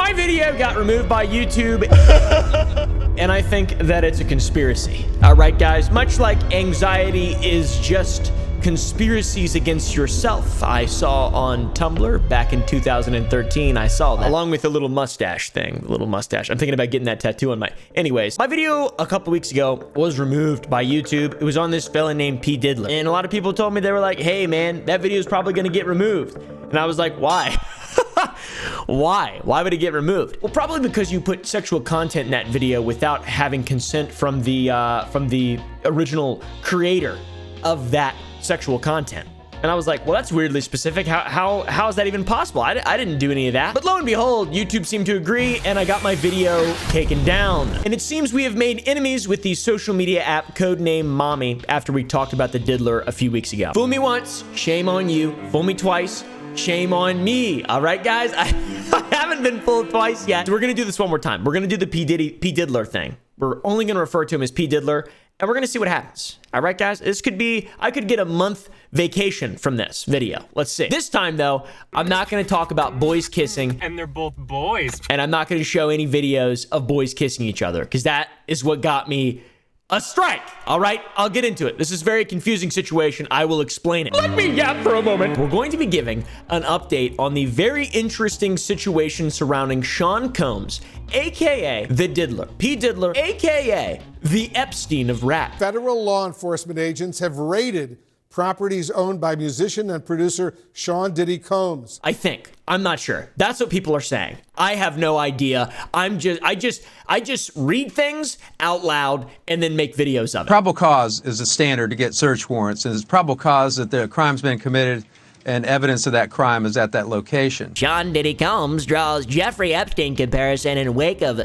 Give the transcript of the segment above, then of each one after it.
My video got removed by YouTube, and I think that it's a conspiracy. All right, guys, much like anxiety is just conspiracies against yourself. I saw on Tumblr back in 2013. I saw that, along with the little mustache thing. The little mustache. I'm thinking about getting that tattoo on my... Anyways, my video a couple weeks ago was removed by YouTube. It was on this fella named P. Diddler. And a lot of people told me, they were like, hey, man, that video is probably going to get removed. And I was like, why? Why? Why would it get removed? Well, probably because you put sexual content in that video without having consent from the original creator of that sexual content. And I was like, well, that's weirdly specific. How is that even possible? I didn't do any of that. But lo and behold, YouTube seemed to agree, and I got my video taken down. And it seems we have made enemies with the social media app codenamed Mommy after we talked about the Diddler a few weeks ago. Fool me once, shame on you. Fool me twice, shame on me. All right, guys, I haven't been fooled twice yet. So we're gonna do this one more time. We're gonna do the P Diddler thing. We're only gonna refer to him as P Diddler, and we're gonna see what happens. All right, guys, this could be, I could get a month vacation from this video. Let's see. This time, though, I'm not gonna talk about boys kissing. And they're both boys. And I'm not gonna show any videos of boys kissing each other, because that is what got me a strike. All right, I'll get into it. This is a very confusing situation. I will explain it. Let me yap for a moment. We're going to be giving an update on the very interesting situation surrounding Sean Combs, aka the Diddler. P. Diddler, aka the Epstein of rap. Federal law enforcement agents have raided properties owned by musician and producer Sean Diddy Combs. I think. I'm not sure. That's what people are saying. I have no idea. I just read things out loud and then make videos of it. Probable cause is a standard to get search warrants, and it's probable cause that the crime's been committed and evidence of that crime is at that location. Sean Diddy Combs draws Jeffrey Epstein comparison in wake of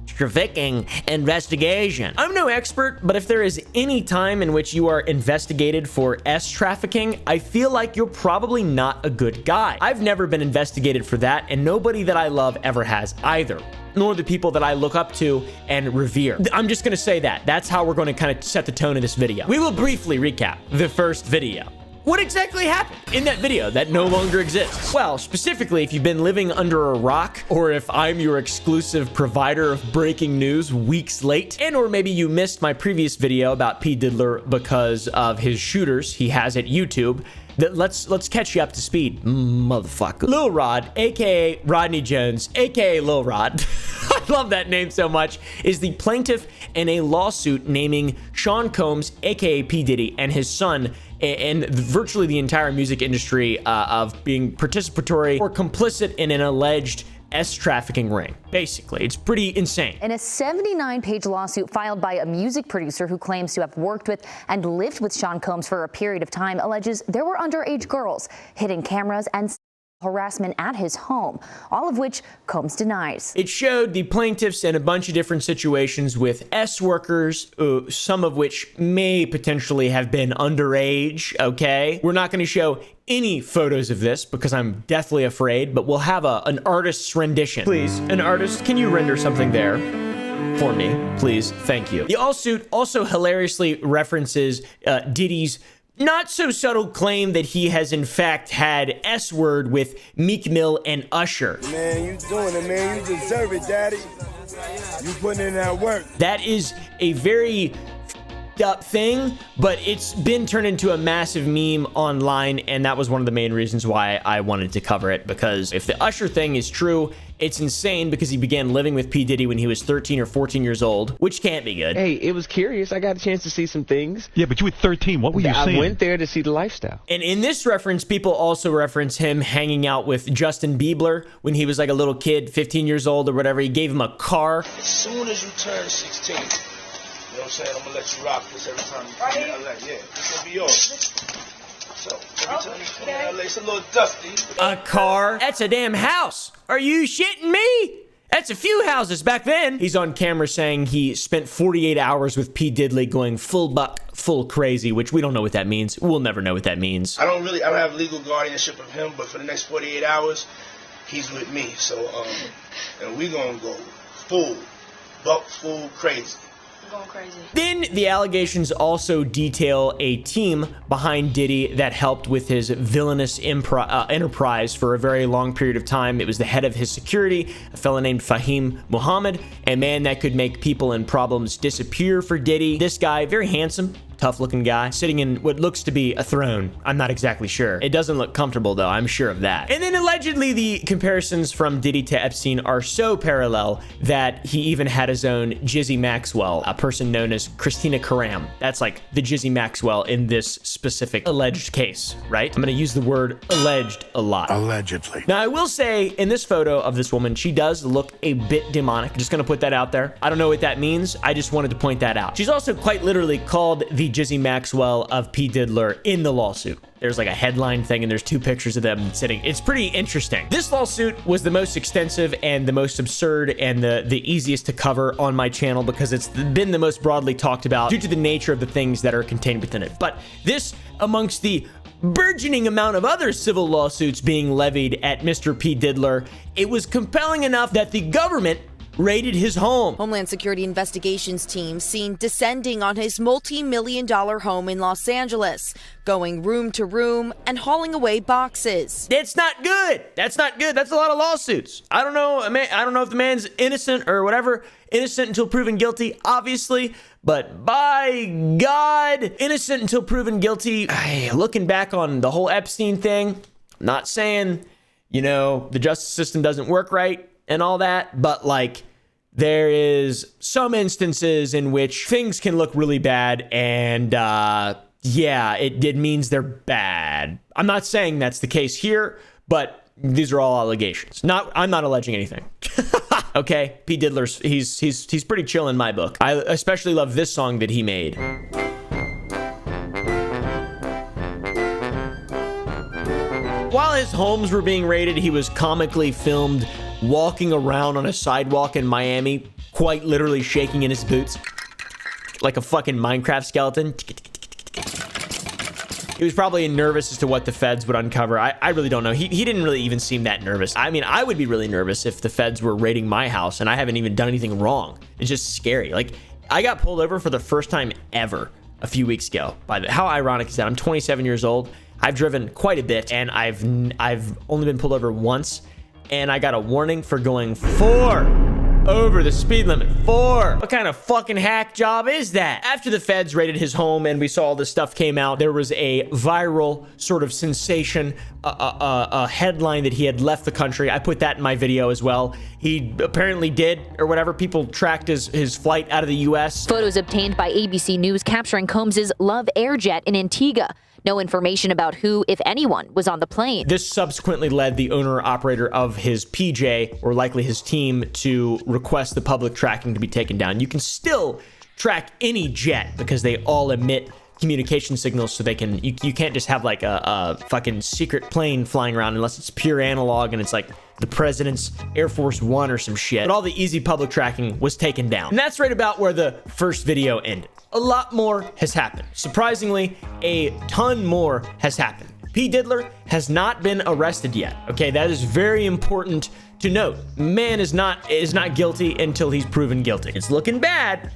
trafficking investigation. I'm no expert, but if there is any time in which you are investigated for trafficking, I feel like you're probably not a good guy. I've never been investigated for that, and nobody that I love ever has either, nor the people that I look up to and revere. I'm just gonna say that. That's how we're gonna kind of set the tone of this video. We will briefly recap the first video. What exactly happened in that video that no longer exists? Well, specifically, if you've been living under a rock, or if I'm your exclusive provider of breaking news weeks late, and or maybe you missed my previous video about P. Diddler because of his shooters he has at YouTube, let's catch you up to speed, motherfucker. Lil Rod, aka Rodney Jones, aka Lil Rod, I love that name so much, is the plaintiff in a lawsuit naming Sean Combs, aka P. Diddy, and his son, and virtually the entire music industry of being participatory or complicit in an alleged trafficking ring. Basically, it's pretty insane. In a 79-page lawsuit filed by a music producer who claims to have worked with and lived with Sean Combs for a period of time, alleges there were underage girls, hidden cameras, and harassment at his home, all of which Combs denies. It showed the plaintiffs in a bunch of different situations with workers, some of which may potentially have been underage, okay? We're not going to show any photos of this because I'm deathly afraid, but we'll have an artist's rendition. Please, an artist, can you render something there for me, please? Thank you. The lawsuit also hilariously references Diddy's not so subtle claim that he has in fact had S-word with Meek Mill and Usher. Man, you doing it, man. You deserve it, daddy. You putting in that work. That is a very up thing, but it's been turned into a massive meme online, and that was one of the main reasons why I wanted to cover it, because if the Usher thing is true, it's insane because he began living with P. Diddy when he was 13 or 14 years old, which can't be good. Hey, it was curious. I got a chance to see some things. Yeah, but you were 13. What were you seeing? I went there to see the lifestyle. And in this reference, people also reference him hanging out with Justin Bieber when he was like a little kid, 15 years old or whatever. He gave him a car. As soon as you turn 16, you know what I'm saying? I'm gonna let you rock this every time you come to LA. Yeah, this will be yours. So every time you come to LA, it's a little dusty. A car? That's a damn house. Are you shitting me? That's a few houses back then. He's on camera saying he spent 48 hours with P. Diddley going full buck, full crazy, which we don't know what that means. We'll never know what that means. I don't have legal guardianship of him, but for the next 48 hours, he's with me. So, and we gonna go full buck, full crazy. Going crazy. Then the allegations also detail a team behind Diddy that helped with his villainous enterprise for a very long period of time. It was the head of his security, a fellow named Fahim Muhammad, a man that could make people and problems disappear for Diddy. This guy, very handsome, tough looking guy, sitting in what looks to be a throne. I'm not exactly sure. It doesn't look comfortable though, I'm sure of that. And then allegedly the comparisons from Diddy to Epstein are so parallel that he even had his own Jizzy Maxwell, a person known as Christina Karam. That's like the Jizzy Maxwell in this specific alleged case, right? I'm gonna use the word alleged a lot. Allegedly. Now I will say in this photo of this woman, she does look a bit demonic. Just gonna put that out there. I don't know what that means. I just wanted to point that out. She's also quite literally called the Jizzy Maxwell of P. Diddler in the lawsuit. There's like a headline thing and there's two pictures of them sitting. It's pretty interesting. This lawsuit was the most extensive and the most absurd and the easiest to cover on my channel because it's been the most broadly talked about due to the nature of the things that are contained within it. But this, amongst the burgeoning amount of other civil lawsuits being levied at Mr. P. Diddler, it was compelling enough that the government raided his home. Homeland Security investigations team seen descending on his multi-million-dollar home in Los Angeles, going room to room and hauling away boxes. It's not good. That's not good. That's a lot of lawsuits. I don't know. I don't know if the man's innocent or whatever. Innocent until proven guilty, obviously. But by God, innocent until proven guilty. Looking back on the whole Epstein thing, I'm not saying, you know, the justice system doesn't work right and all that, but like there is some instances in which things can look really bad and yeah, it means they're bad. I'm not saying that's the case here, but these are all allegations. I'm not alleging anything. Okay, P. Diddler's he's pretty chill in my book. I especially love this song that he made. While his homes were being raided, he was comically filmed walking around on a sidewalk in Miami, quite literally shaking in his boots like a fucking Minecraft skeleton. He was probably nervous as to what the feds would uncover. I really don't know. He didn't really even seem that nervous. I mean, I would be really nervous if the feds were raiding my house and I haven't even done anything wrong. It's just scary. Like, I got pulled over for the first time ever a few weeks ago. How ironic is that? I'm 27 years old. I've driven quite a bit and I've only been pulled over once and I got a warning for going 4 over the speed limit. 4. What kind of fucking hack job is that? After the feds raided his home and we saw all this stuff came out, there was a viral sort of sensation, a headline that he had left the country. I put that in my video as well. He apparently did, or whatever. People tracked his flight out of the U.S. Photos obtained by ABC News capturing Combs' Love Airjet in Antigua. No information about who, if anyone, was on the plane. This subsequently led the owner-operator of his PJ, or likely his team, to request the public tracking to be taken down. You can still track any jet because they all emit communication signals, so they can. You can't just have like a fucking secret plane flying around unless it's pure analog and it's like the president's Air Force One or some shit. But all the easy public tracking was taken down. And that's right about where the first video ended. A lot more has happened. Surprisingly, a ton more has happened. P. Diddler has not been arrested yet. Okay, that is very important to note. Man is not guilty until he's proven guilty. It's looking bad,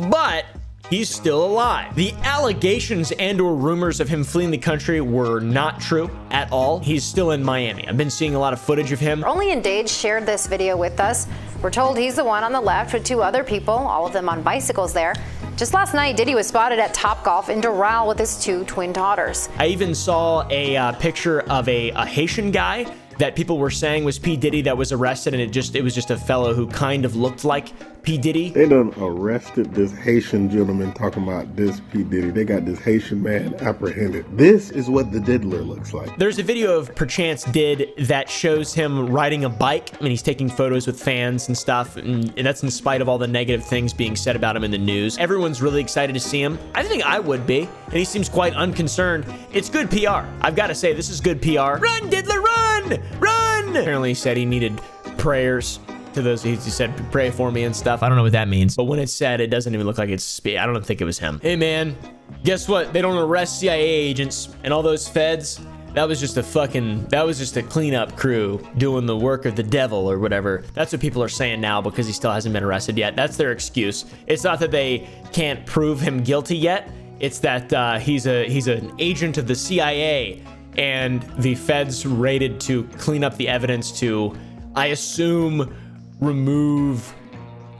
but he's still alive. The allegations and or rumors of him fleeing the country were not true at all. He's still in Miami. I've been seeing a lot of footage of him. Only Engaged shared this video with us. We're told he's the one on the left with 2 other people, all of them on bicycles there. Just last night, Diddy was spotted at Topgolf in Doral with his 2 twin daughters. I even saw a picture of a Haitian guy that people were saying was P. Diddy that was arrested, and it was just a fellow who kind of looked like P. Diddy. They done arrested this Haitian gentleman talking about this P. Diddy. They got this Haitian man apprehended. This is what the Diddler looks like. There's a video of Perchance Did that shows him riding a bike. I mean, he's taking photos with fans and stuff, and that's in spite of all the negative things being said about him in the news. Everyone's really excited to see him. I think I would be, and he seems quite unconcerned. It's good PR. I've got to say, this is good PR. Run, Diddler, run! Run! Apparently he said he needed prayers. To those, he said, pray for me and stuff. I don't know what that means. But when it's said, it doesn't even look like it's, I don't think it was him. Hey man, guess what? They don't arrest CIA agents and all those feds. that was just a cleanup crew doing the work of the devil or whatever. That's what people are saying now because he still hasn't been arrested yet. That's their excuse. It's not that they can't prove him guilty yet. It's that he's an agent of the CIA, and the feds raided to clean up the evidence to, I assume, remove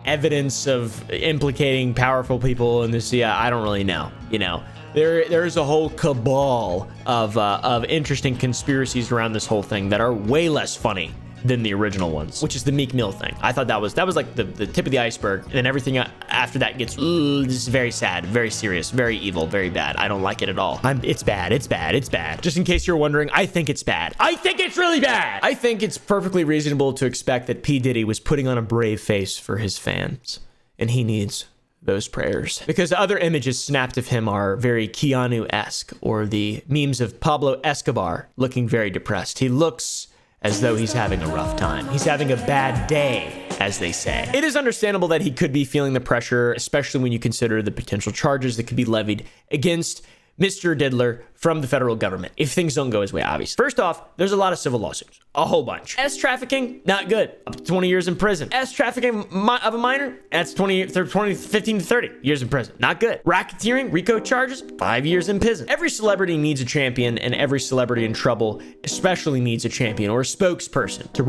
evidence of implicating powerful people in the CIA. I don't really know. You know, there's a whole cabal of interesting conspiracies around this whole thing that are way less funny than the original ones, which is the Meek Mill thing. I thought that was like the tip of the iceberg, and then everything after that gets this is very sad, very serious, very evil, very bad. I don't like it at all. It's bad. Just in case you're wondering, I think it's bad. I think it's really bad. I think it's perfectly reasonable to expect that P. Diddy was putting on a brave face for his fans, and he needs those prayers, because other images snapped of him are very Keanu-esque, or the memes of Pablo Escobar looking very depressed. He looks as though he's having a rough time. He's having a bad day, as they say. It is understandable that he could be feeling the pressure, especially when you consider the potential charges that could be levied against Mr. Diddler from the federal government if things don't go his way, obviously. First off, there's a lot of civil lawsuits, a whole bunch. S trafficking, not good, up to 20 years in prison. S trafficking of a minor, that's 15 to 30 years in prison, not good. Racketeering, RICO charges, 5 years in prison. Every celebrity needs a champion, and every celebrity in trouble especially needs a champion or a spokesperson to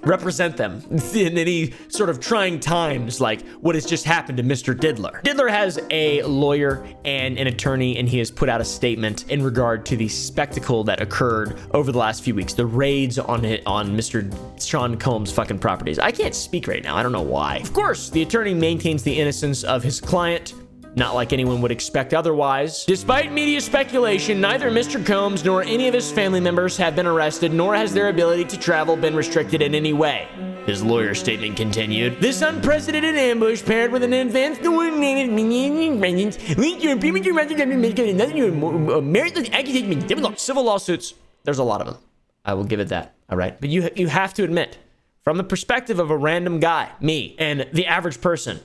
represent them in any sort of trying times like what has just happened to Mr. Diddler. Diddler has a lawyer and an attorney, and he has put out a statement in regard to the spectacle that occurred over the last few weeks, the raids on Mr. Sean Combs' fucking properties. I can't speak right now. I don't know why. Of course, the attorney maintains the innocence of his client, not like anyone would expect otherwise. Despite media speculation, neither Mr. Combs nor any of his family members have been arrested, nor has their ability to travel been restricted in any way. His lawyer's statement continued. This unprecedented ambush paired with an advanced civil lawsuits, there's a lot of them. I will give it that, all right? But you have to admit, from the perspective of a random guy, me, and the average person,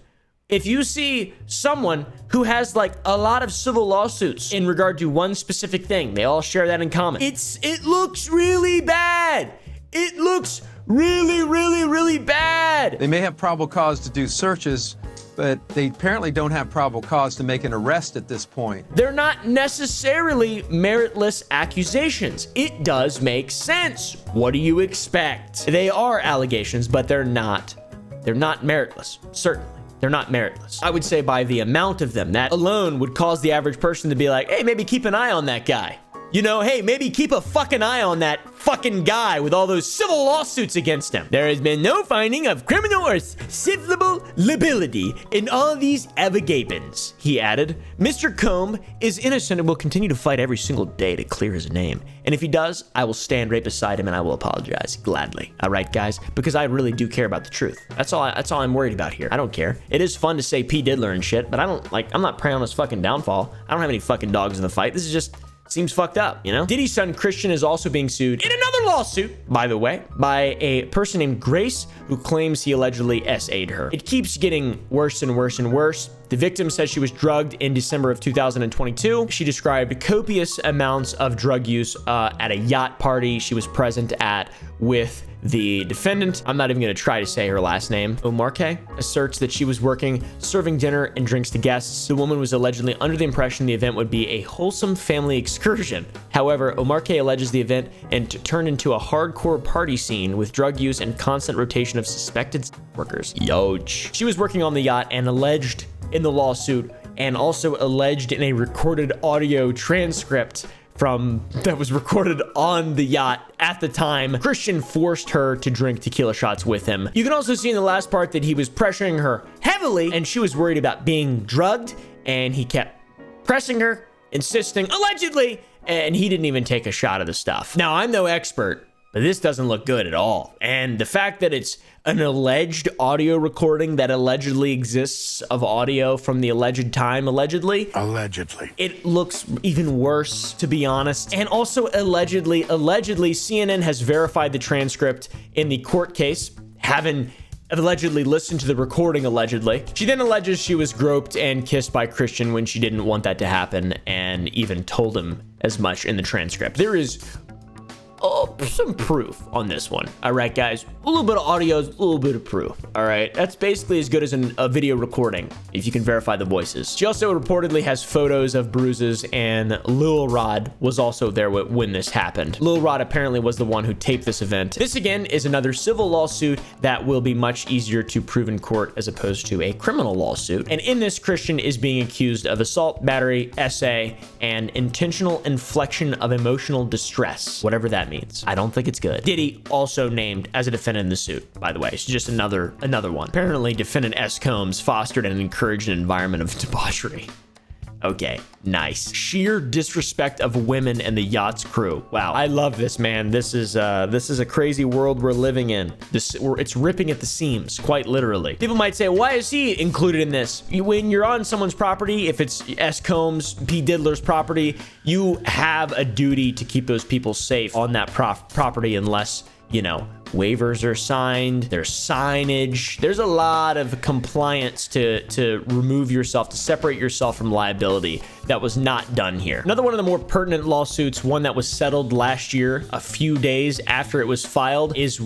if you see someone who has like a lot of civil lawsuits in regard to one specific thing, they all share that in common. It looks really bad. It looks really bad. They may have probable cause to do searches, but they apparently don't have probable cause to make an arrest at this point. They're not necessarily meritless accusations. It does make sense. What do you expect? They are allegations, but they're not meritless, certainly. They're not meritless. I would say by the amount of them, that alone would cause the average person to be like, hey, maybe keep an eye on that guy. You know, hey, maybe keep a fucking eye on that fucking guy with all those civil lawsuits against him. There has been no finding of criminal or civil liability in all these allegations, he added. Mr. Combs is innocent and will continue to fight every single day to clear his name. And if he does, I will stand right beside him and I will apologize gladly. All right, guys, because I really do care about the truth. That's all I'm worried about here. I don't care. It is fun to say P. Diddler and shit, but I'm not preying on his fucking downfall. I don't have any fucking dogs in the fight. This is just seems fucked up, you know? Diddy's son Christian is also being sued in another lawsuit, by the way, by a person named Grace who claims he allegedly SA'd her. It keeps getting worse and worse and worse. The victim says she was drugged in December of 2022. She described copious amounts of drug use at a yacht party she was present at with the defendant. I'm not even going to try to say her last name. Omarke asserts that she was working, serving dinner and drinks to guests. The woman was allegedly under the impression the event would be a wholesome family excursion. However, Omarke alleges the event turned into a hardcore party scene with drug use and constant rotation of suspected workers. Yoch. She was working on the yacht and alleged in the lawsuit, and also alleged in a recorded audio transcript that was recorded on the yacht at the time, Christian forced her to drink tequila shots with him. You can also see in the last part that he was pressuring her heavily, and she was worried about being drugged, and he kept pressing her, insisting, allegedly, and he didn't even take a shot of the stuff. Now, I'm no expert, but this doesn't look good at all. And the fact that it's an alleged audio recording that allegedly exists of audio from the alleged time, allegedly, it looks even worse, to be honest. And also allegedly, CNN has verified the transcript in the court case, having allegedly listened to the recording, allegedly. She then alleges she was groped and kissed by Christian when she didn't want that to happen, and even told him as much in the transcript. There is some proof on this one. All right, guys, a little bit of audio, a little bit of proof. All right, that's basically as good as a video recording if you can verify the voices. She also reportedly has photos of bruises, and Lil Rod was also there when this happened. Lil Rod apparently was the one who taped this event. This again is another civil lawsuit that will be much easier to prove in court as opposed to a criminal lawsuit. And in this, Christian is being accused of assault, battery, SA, and intentional infliction of emotional distress, whatever that means. I don't think it's good. Diddy also named as a defendant in the suit, by the way. It's just another one. Apparently, defendant S. Combs fostered and encouraged an environment of debauchery. Okay, nice. Sheer disrespect of women and the yacht's crew. Wow, I love this, man. This is a crazy world we're living in. It's ripping at the seams, quite literally. People might say, why is he included in this? When you're on someone's property, if it's S. Combs, P. Diddler's property, you have a duty to keep those people safe on that property unless, you know, waivers are signed, there's signage, there's a lot of compliance to remove yourself, to separate yourself from liability. That was not done here. Another one of the more pertinent lawsuits, one that was settled last year, a few days after it was filed, is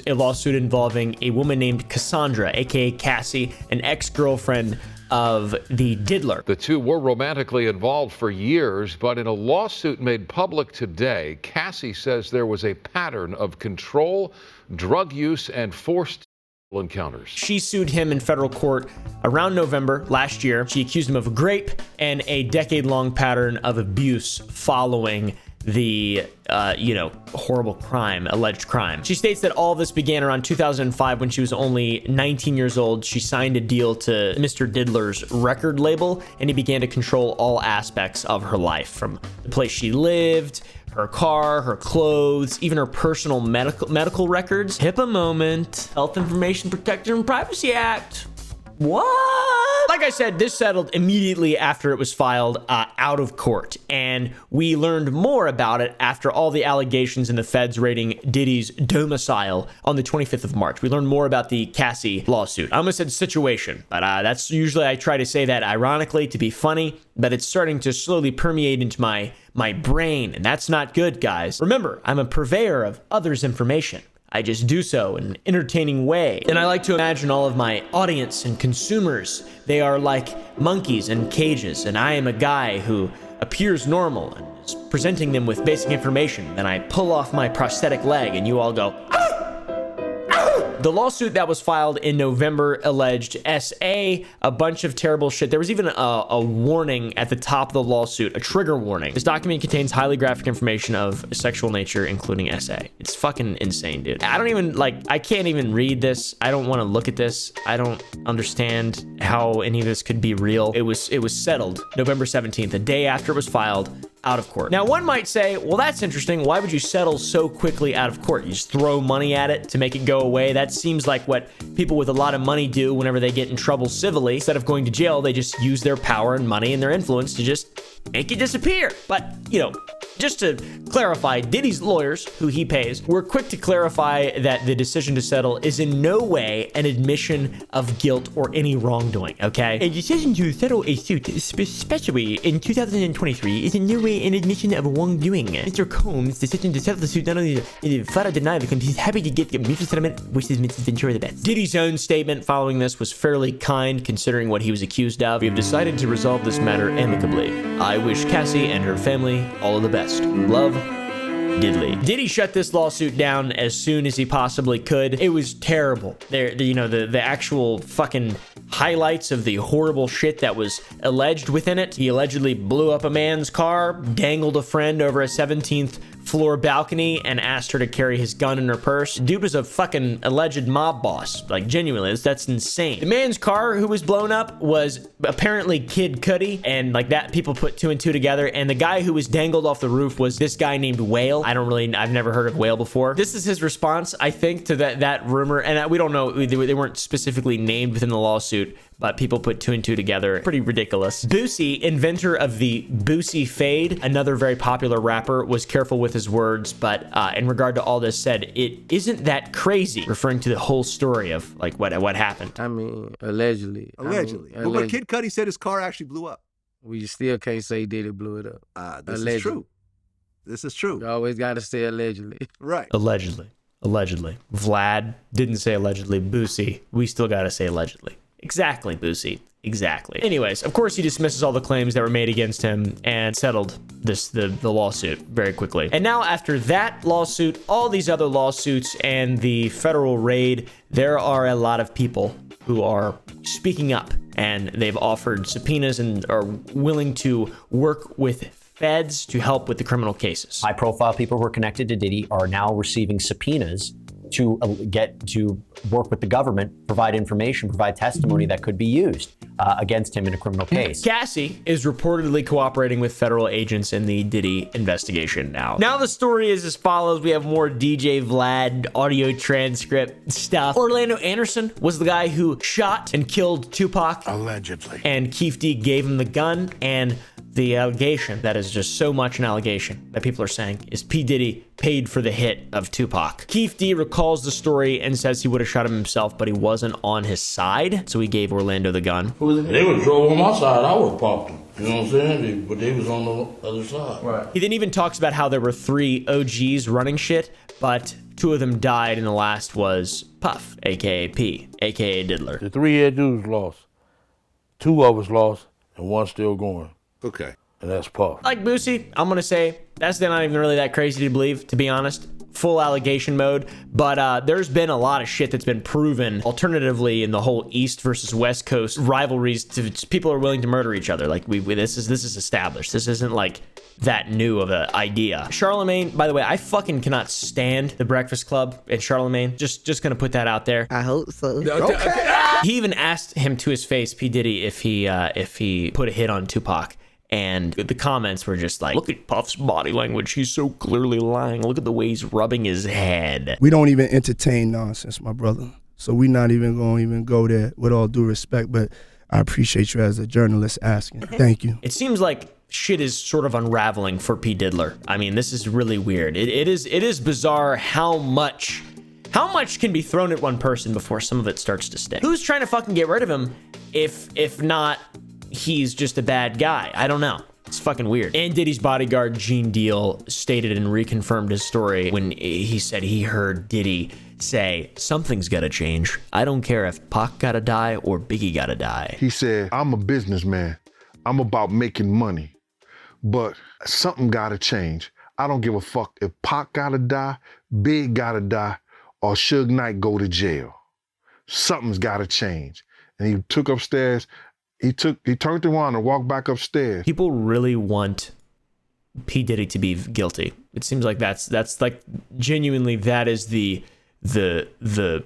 a lawsuit involving a woman named Cassandra, aka Cassie, an ex-girlfriend of the Diddler. The two were romantically involved for years, but in a lawsuit made public today, Cassie says there was a pattern of control, drug use, and forced encounters. She sued him in federal court around November last year. She accused him of rape and a decade-long pattern of abuse following the horrible alleged crime. She states that all this began around 2005 when she was only 19 years old. She signed a deal to Mr. Diddler's record label, and he began to control all aspects of her life, from the place she lived, her car, her clothes, even her personal medical records. HIPAA moment, Health Information Protection and Privacy Act. What? Like I said, this settled immediately after it was filed out of court, and we learned more about it after all the allegations in the feds raiding Diddy's domicile on the 25th of March. We learned more about the Cassie lawsuit. I almost said situation, but that's usually, I try to say that ironically to be funny, but it's starting to slowly permeate into my brain, and that's not good, guys. Remember, I'm a purveyor of others' information. I just do so in an entertaining way. And I like to imagine all of my audience and consumers, they are like monkeys in cages, and I am a guy who appears normal and is presenting them with basic information. Then I pull off my prosthetic leg and you all go, ah! The lawsuit that was filed in November alleged SA, a bunch of terrible shit. There was even a warning at the top of the lawsuit, a trigger warning. This document contains highly graphic information of sexual nature, including SA. It's fucking insane, dude. I can't even read this. I don't want to look at this. I don't understand how any of this could be real. It was settled November 17th, a day after it was filed, out of court. Now, one might say, well, that's interesting. Why would you settle so quickly out of court? You just throw money at it to make it go away? That seems like what people with a lot of money do whenever they get in trouble civilly. Instead of going to jail, they just use their power and money and their influence to just make it disappear. But, just to clarify, Diddy's lawyers, who he pays, were quick to clarify that the decision to settle is in no way an admission of guilt or any wrongdoing, okay? A decision to settle a suit, especially in 2023, is in no way an admission of wrongdoing. Mr. Combs' decision to settle the suit not only flat out denied because he's happy to get a mutual settlement, wishes Mrs. Ventura the best. Diddy's own statement following this was fairly kind considering what he was accused of. We have decided to resolve this matter amicably. I wish Cassie and her family all of the best. Love, Diddley. Diddy shut this lawsuit down as soon as he possibly could. It was terrible. The actual fucking highlights of the horrible shit that was alleged within it. He allegedly blew up a man's car, dangled a friend over a 17th floor balcony, and asked her to carry his gun in her purse. Dude was a fucking alleged mob boss. Like, genuinely, that's insane. The man's car who was blown up was apparently Kid Cudi, and like that, people put two and two together, and the guy who was dangled off the roof was this guy named Whale. I've never heard of Whale before. This is his response, I think, to that rumor, and we don't know, they weren't specifically named within the lawsuit, but people put two and two together. Pretty ridiculous. Boosie, inventor of the Boosie fade, another very popular rapper, was careful with his words, but in regard to all this said, it isn't that crazy, referring to the whole story of like what happened. I mean, allegedly. Allegedly. But Kid Cudi said his car actually blew up. We still can't say Diddy blew it up. This is true. This is true. You always got to say allegedly. Right. Allegedly. Allegedly. Vlad didn't say allegedly. Boosie, we still got to say allegedly. Exactly, Boosie. Exactly. Anyways, of course, he dismisses all the claims that were made against him and settled the lawsuit very quickly. And now after that lawsuit, all these other lawsuits and the federal raid, there are a lot of people who are speaking up, and they've offered subpoenas and are willing to work with feds to help with the criminal cases. High-profile people who are connected to Diddy are now receiving subpoenas to get to work with the government, provide information, provide testimony that could be used against him in a criminal case. Cassie is reportedly cooperating with federal agents in the Diddy investigation now. Now the story is as follows. We have more DJ Vlad audio transcript stuff. Orlando Anderson was the guy who shot and killed Tupac. Allegedly. And Keefe D gave him the gun, and the allegation, that is just so much an allegation that people are saying, is P. Diddy paid for the hit of Tupac. Keefe D recalls the story and says he would have shot him himself, but he wasn't on his side, so he gave Orlando the gun. They would drove on my side, I would have popped them. You know what I'm saying? But they was on the other side. Right. He then even talks about how there were 3 OGs running shit, but 2 of them died, and the last was Puff, aka P, aka Diddler. The 3 head dudes lost. 2 of us lost, and 1 still going. Okay. And that's Puff. Like Boosie, I'm gonna say that's not even really that crazy to believe, to be honest. Full allegation mode, but there's been a lot of shit that's been proven alternatively in the whole East versus West Coast rivalries. People are willing to murder each other. Like this is established. This isn't like that new of an idea. Charlemagne, by the way, I fucking cannot stand the Breakfast Club and Charlemagne. Just gonna put that out there. I hope so. Okay. He even asked him to his face, P. Diddy, if he put a hit on Tupac. And the comments were just like, look at Puff's body language. He's so clearly lying. Look at the way he's rubbing his head. We don't even entertain nonsense, my brother. So we're not even going to go there, with all due respect. But I appreciate you as a journalist asking. Thank you. It seems like shit is sort of unraveling for P. Diddler. I mean, this is really weird. It is bizarre how much can be thrown at one person before some of it starts to stick. Who's trying to fucking get rid of him if not he's just a bad guy? I don't know. It's fucking weird. And Diddy's bodyguard, Gene Deal, stated and reconfirmed his story when he said he heard Diddy say, something's gotta change. I don't care if Pac gotta die or Biggie gotta die. He said, I'm a businessman. I'm about making money, but something gotta change. I don't give a fuck if Pac gotta die, Big gotta die, or Suge Knight go to jail. Something's gotta change. And he took upstairs. He turned around and walked back upstairs. People really want P. Diddy to be guilty. It seems like that's like genuinely that is the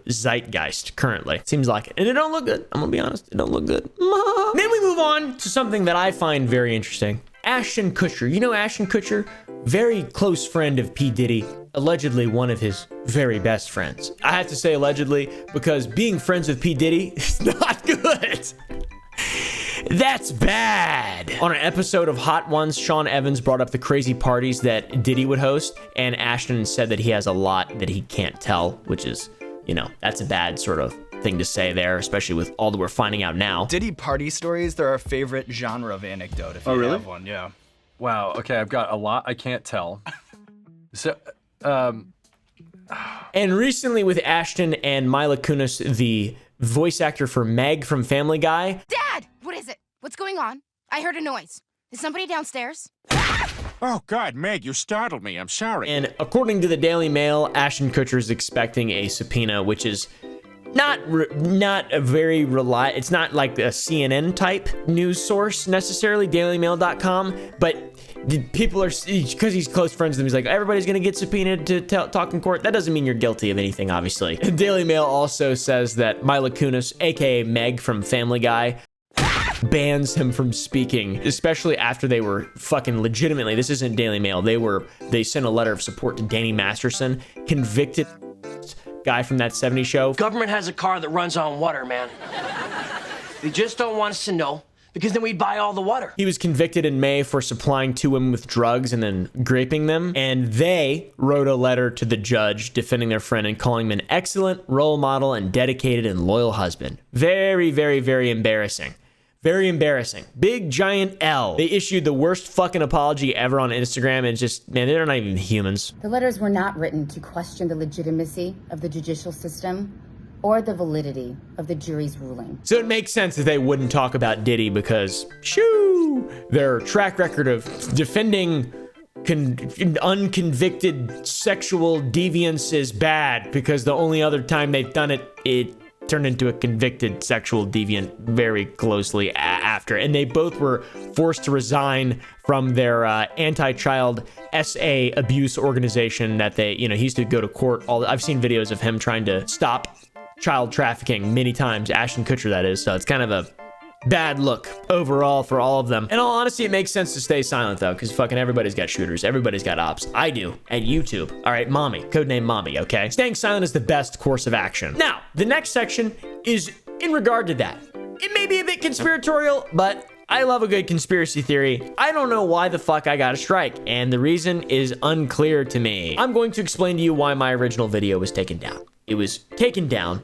zeitgeist currently. It seems like it. And it don't look good. I'm gonna be honest, it don't look good. Then we move on to something that I find very interesting. Ashton Kutcher. You know Ashton Kutcher? Very close friend of P. Diddy. Allegedly one of his very best friends. I have to say allegedly because being friends with P. Diddy is not good. That's bad. On an episode of Hot Ones, Sean Evans brought up the crazy parties that Diddy would host, and Ashton said that he has a lot that he can't tell, which is, you know, that's a bad sort of thing to say there, especially with all that we're finding out now. Diddy party stories, they're our favorite genre of anecdote, if you have one, yeah. Wow, okay, I've got a lot I can't tell. So, And recently with Ashton and Mila Kunis, the voice actor for Meg from Family Guy. Dad, what is it? What's going on? I heard a noise. Is somebody downstairs? Oh, God, Meg, you startled me. I'm sorry. And according to the Daily Mail, Ashton Kutcher is expecting a subpoena, which is not a very reliable, it's not like a CNN type news source necessarily, dailymail.com, but people are, because he's close friends with them, he's like, everybody's gonna get subpoenaed to talk in court. That doesn't mean you're guilty of anything, obviously. The Daily Mail also says that Mila Kunis, aka Meg from Family Guy, bans him from speaking, especially after they were fucking legitimately, this isn't Daily Mail, they sent a letter of support to Danny Masterson, convicted guy from that 70s show. Government has a car that runs on water, man. They just don't want us to know because then we'd buy all the water. He was convicted in May for supplying 2 women with drugs and then raping them. And they wrote a letter to the judge defending their friend and calling him an excellent role model and dedicated and loyal husband. Very, very, very embarrassing. Very embarrassing. Big giant L. They issued the worst fucking apology ever on Instagram, and just, man, they're not even humans. The letters were not written to question the legitimacy of the judicial system or the validity of the jury's ruling. So it makes sense that they wouldn't talk about Diddy because, shoo, their track record of defending unconvicted sexual deviance is bad because the only other time they've done it, it turned into a convicted sexual deviant very closely after. And they both were forced to resign from their anti-child SA abuse organization that they, he used to go to court. I've seen videos of him trying to stop child trafficking many times, Ashton Kutcher that is. So it's kind of a bad look overall for all of them. In all honesty, it makes sense to stay silent though, because fucking everybody's got shooters. Everybody's got ops. I do at YouTube. All right, mommy, codename mommy, okay? Staying silent is the best course of action. Now, the next section is in regard to that. It may be a bit conspiratorial, but I love a good conspiracy theory. I don't know why the fuck I got a strike, and the reason is unclear to me. I'm going to explain to you why my original video was taken down. It was taken down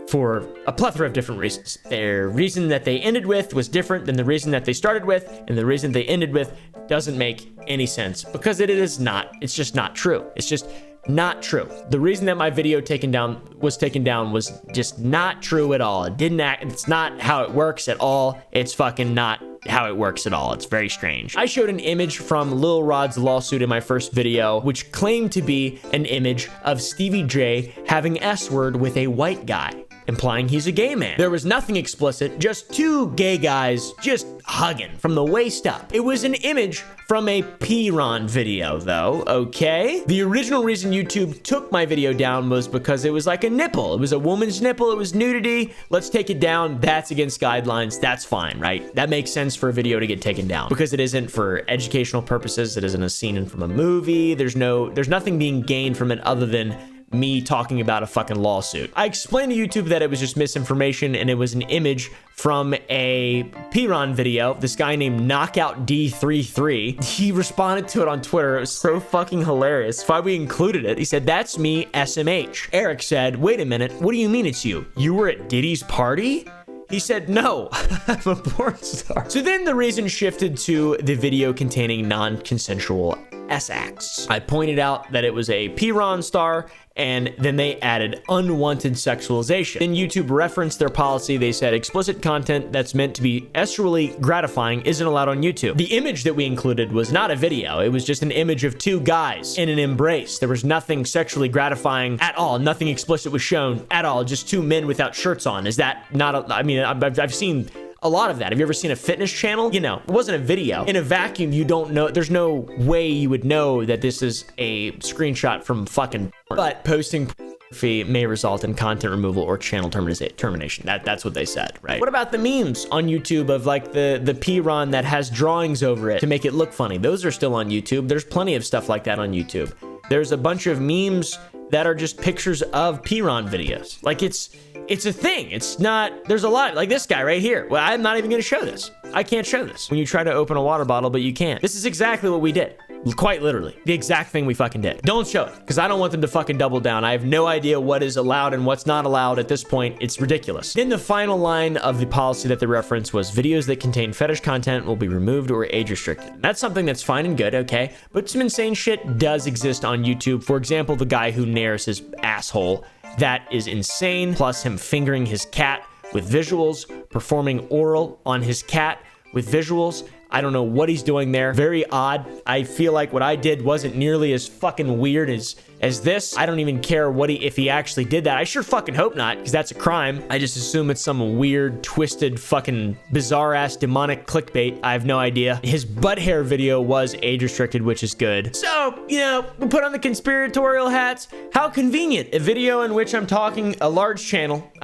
for a plethora of different reasons. Their reason that they ended with was different than the reason that they started with, and the reason they ended with doesn't make any sense because it is not. It's just not true. It's just not true. The reason that my video was taken down was just not true at all. It didn't act, it's not how it works at all. It's fucking not how it works at all. It's very strange. I showed an image from Lil Rod's lawsuit in my first video, which claimed to be an image of Stevie J having S-word with a white guy, implying he's a gay man. There was nothing explicit, just 2 gay guys just hugging from the waist up. It was an image from a P-Ron video though, okay? The original reason YouTube took my video down was because it was like a nipple. It was a woman's nipple, it was nudity. Let's take it down. That's against guidelines. That's fine, right? That makes sense for a video to get taken down because it isn't for educational purposes. It isn't a scene from a movie. There's nothing being gained from it other than me talking about a fucking lawsuit. I explained to YouTube that it was just misinformation and it was an image from a P-Ron video. This guy named Knockout D33, he responded to it on Twitter. It was so fucking hilarious. That's why we included it. He said, "That's me, SMH." Eric said, "Wait a minute, what do you mean it's you? You were at Diddy's party?" He said, "No, I'm a porn star." So then the reason shifted to the video containing non-consensual S-acts. I pointed out that it was a P-Ron star, and then they added unwanted sexualization. Then YouTube referenced their policy. They said explicit content that's meant to be sexually gratifying isn't allowed on YouTube. The image that we included was not a video. It was just an image of 2 guys in an embrace. There was nothing sexually gratifying at all. Nothing explicit was shown at all. Just 2 men without shirts on. Is that not I mean, I've seen a lot of that. Have you ever seen a fitness channel? It wasn't a video. In a vacuum, you don't know. There's no way you would know that this is a screenshot from fucking porn. But posting pornography may result in content removal or channel termination. That's what they said, right? What about the memes on YouTube of like the P-Ron that has drawings over it to make it look funny? Those are still on YouTube. There's plenty of stuff like that on YouTube. There's a bunch of memes that are just pictures of P-Ron videos. Like it's a thing. It's not, there's a lot, like this guy right here. Well, I'm not even gonna show this. I can't show this. When you try to open a water bottle, but you can't. This is exactly what we did. Quite literally. The exact thing we fucking did. Don't show it, because I don't want them to fucking double down. I have no idea what is allowed and what's not allowed at this point. It's ridiculous. Then the final line of the policy that they referenced was videos that contain fetish content will be removed or age restricted. That's something that's fine and good, okay? But some insane shit does exist on YouTube. For example, the guy who nares his asshole. That is insane. Plus him fingering his cat with visuals, performing oral on his cat with visuals. I don't know what he's doing there. Very odd. I feel like what I did wasn't nearly as fucking weird as this. I don't even care if he actually did that. I sure fucking hope not, because that's a crime. I just assume it's some weird, twisted, fucking bizarre-ass demonic clickbait. I have no idea. His butt hair video was age-restricted, which is good. So, we put on the conspiratorial hats. How convenient. A video in which I'm talking I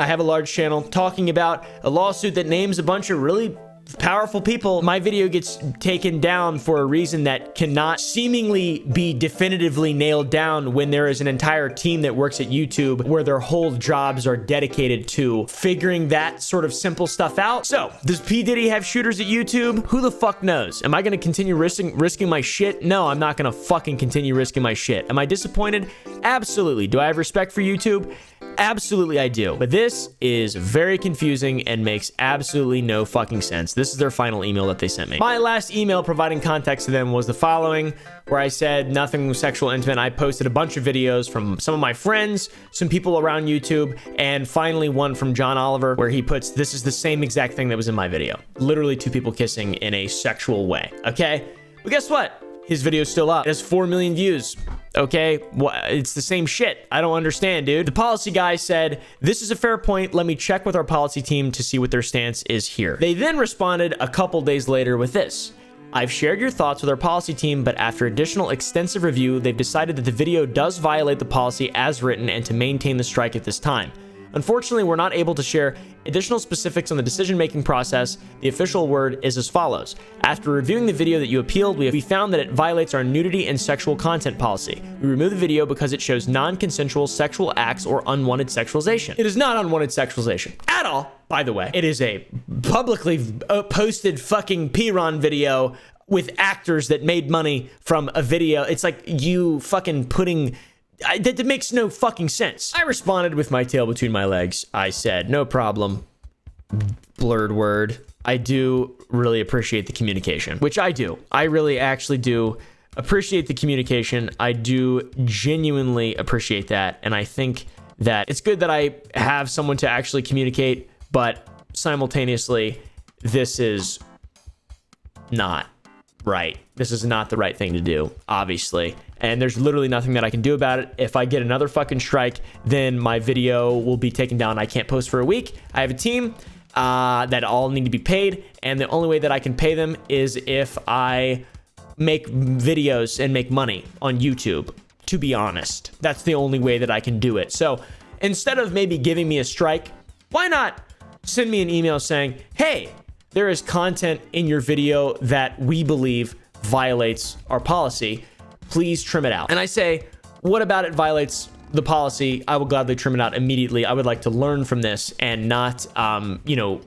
have a large channel, talking about a lawsuit that names a bunch of really powerful people, my video gets taken down for a reason that cannot seemingly be definitively nailed down when there is an entire team that works at YouTube where their whole jobs are dedicated to figuring that sort of simple stuff out. So, does P. Diddy have shooters at YouTube? Who the fuck knows? Am I gonna continue risking my shit? No, I'm not gonna fucking continue risking my shit. Am I disappointed? Absolutely. Do I have respect for YouTube? Absolutely I do. But this is very confusing and makes absolutely no fucking sense. This is their final email that they sent me. My last email providing context to them was the following, where I said nothing sexual intimate. I posted a bunch of videos from some of my friends, some people around YouTube, and finally one from John Oliver where he puts, this is the same exact thing that was in my video. Literally 2 people kissing in a sexual way. Okay? But guess what? His video's still up. It has 4 million views. Okay, it's the same shit. I don't understand, dude. The policy guy said, this is a fair point. Let me check with our policy team to see what their stance is here. They then responded a couple days later with this. I've shared your thoughts with our policy team, but after additional extensive review, they've decided that the video does violate the policy as written and to maintain the strike at this time. Unfortunately, we're not able to share additional specifics on the decision-making process. The official word is as follows. After reviewing the video that you appealed, we found that it violates our nudity and sexual content policy. We removed the video because it shows non-consensual sexual acts or unwanted sexualization. It is not unwanted sexualization at all, by the way. It is a publicly posted fucking P-Ron video with actors that made money from a video. It's like you fucking putting... That makes no fucking sense. I responded with my tail between my legs. I said, no problem. Blurred word. I do really appreciate the communication, which I do. I really actually do appreciate the communication. I do genuinely appreciate that. And I think that it's good that I have someone to actually communicate, but simultaneously, this is not right. This is not the right thing to do, obviously. And there's literally nothing that I can do about it. If I get another fucking strike, then my video will be taken down. I can't post for a week. I have a team that all need to be paid. And the only way that I can pay them is if I make videos and make money on YouTube, to be honest. That's the only way that I can do it. So instead of maybe giving me a strike, why not send me an email saying, hey, there is content in your video that we believe violates our policy. Please trim it out. And I say, what about it violates the policy? I will gladly trim it out immediately. I would like to learn from this and not,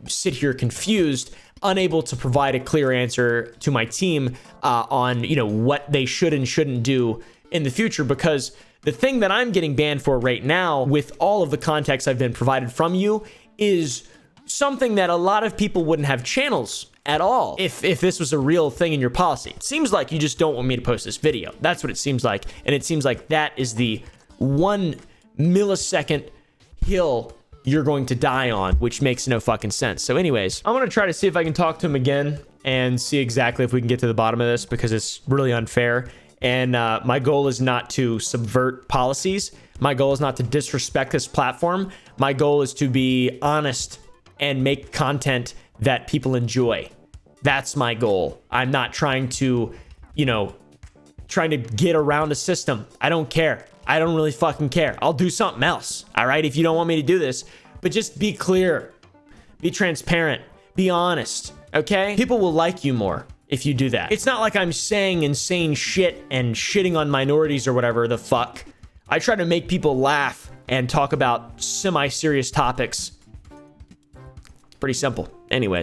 sit here confused, unable to provide a clear answer to my team on, what they should and shouldn't do in the future. Because the thing that I'm getting banned for right now, with all of the context I've been provided from you, is something that a lot of people wouldn't have channels at all if this was a real thing in your policy. It seems like you just don't want me to post this video. That's what it seems like. And it seems like that is the 1 millisecond hill you're going to die on, which makes no fucking sense. So anyways, I'm going to try to see if I can talk to him again and see exactly if we can get to the bottom of this, because it's really unfair. And my goal is not to subvert policies. My goal is not to disrespect this platform. My goal is to be honest and make content that people enjoy. That's my goal. I'm not trying to, trying to get around a system. I don't care. I don't really fucking care. I'll do something else. All right. If you don't want me to do this, but just be clear, be transparent, be honest. Okay. People will like you more if you do that. It's not like I'm saying insane shit and shitting on minorities or whatever the fuck. I try to make people laugh and talk about semi-serious topics. Pretty simple. Anyways.